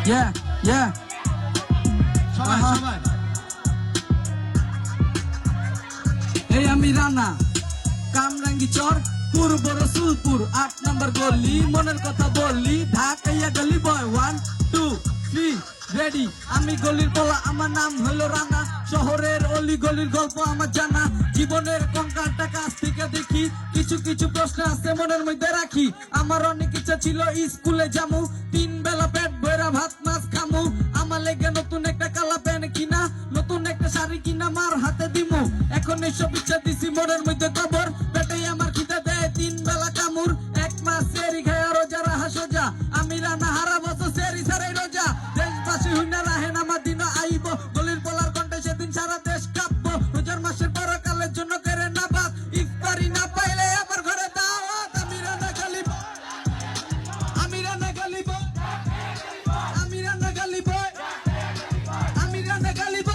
Yeah, yeah. সবাই সবাই এই আমি রানা কামরাঙ্গি চর পূর্ব রসুলপুর ৮ নম্বর গলি মনের কথা বললি ঢাকাইয়া গলি বয় 1 2 3 রেডি আমি গলির বলা আমার নাম হলো রানা শহরের অলি গলির গল্প আমার জানা জীবনের কঙ্কালটা কাছ থেকে দেখি কিছু কিছু প্রশ্ন আছে মনের মধ্যে রাখি আমার অনেক ইচ্ছা ছিল স্কুলে যামু 3 বেলা পেট ভরা ভাত মাছ খামু আমার লেগে নতুন একটা কালা প্যান্ট কিনা নতুন একটা শাড়ি কিনা মার হাতে দিমু এখন এসব ইচ্ছা দিছি মনের মধ্যে কবর পেটে আমার খিদে দেয় 3 বেলা কামুর 1 মাস সেরি খায় রোজা রাহা সোজা আমি রানা হারা বছর সেরি সারাই রোজা দেশবাসী হুইনা রাহেন আমার দিন আইব গলির বলার কণ্ঠে সেদিন সারা দেশ কাঁপব রোজার মাসের পরকালের জন্য করে না বাদ ইফতারি না পাইলে আমার ঘরে দাওয়াত আমি রানা গালিব আমি রানা গালিব আমি রানা গালিব আমি রানা গালিব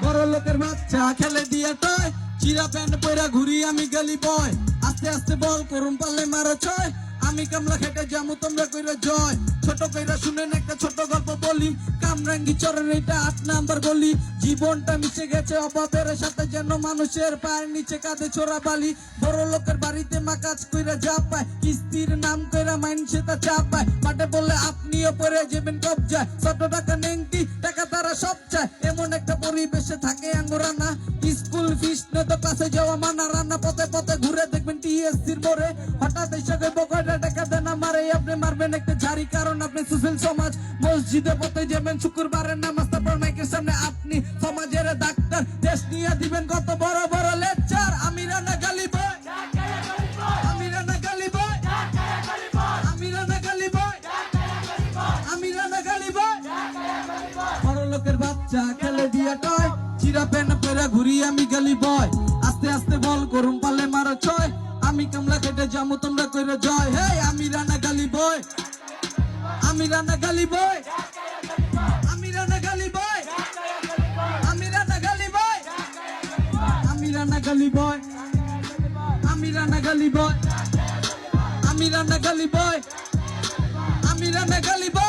বড় লোকের বাচ্চা খেলে দিয়া টয় চিরা প্যান্ট পয়রা ঘুরি আমি গলি বয় আস্তে আস্তে বল করুন পারলে মারো ছয় আমি কামলা খেটে যামু তোমরা কইরা জয় ছোট কইরা শুনেন একটা ছোট গল্প বলি কামরাঙ্গি চরের এটা ৮ নাম্বার গলি জীবনটা মিশে গেছে অভাবের সাথে যেন মানুষের পায়ের নিচে কাঁধে ছোড়া বালি বড় লোকের বাড়িতে মা কাজ কইরা যা পায় কিস্তির নাম কইরা মাইনসে তা চা পায় মাঠে বললে আপনিও পরে যাবেন কবজায় ১০ টাকা নেংটি টাকা তারা সব চায় এমন একটা পরিবেশে থাকে আঙ্গুরানা স্কুল ফিস তো ক্লাসে যাওয়া মানা রান্না পথে পথে ঘুরে দেখবেন টিএসসির মোড়ে হঠাৎ এসে কইব কয়টা টাকা দেন আমারে আপনি মারবেন একটা ঝাড়ি কারণ আপনি সুশীল সমাজ মসজিদে পথে যাবেন শুক্রবারের নামাজ তারপর মাইকের সামনে আপনি সমাজের ডাক্তার দেশ নিয়ে দিবেন কত বড় বড় লেকচার আমি রানা গালি বয় আমি রানা গালি বয় আমি রানা গালি বয় আমি রানা গালি বয় বড় লোকের বাচ্চা খেলে দিয়া টয় চিরা প্যান্ট পরে ঘুরি আমি গালি বয় আস্তে আস্তে বল করুন পালে মারো ছয় আমি কামলা কেটে যামু তোমরা কইরা জয় হে আমি রানা গালি বয় আমি রানা গালি বয় আমি রানা গালি বয় আমি রানা গালি বয় আমি রানা গালি বয় আমি রানা গালি বয় আমি রানা গালি বয় আমি রানা গালি বয়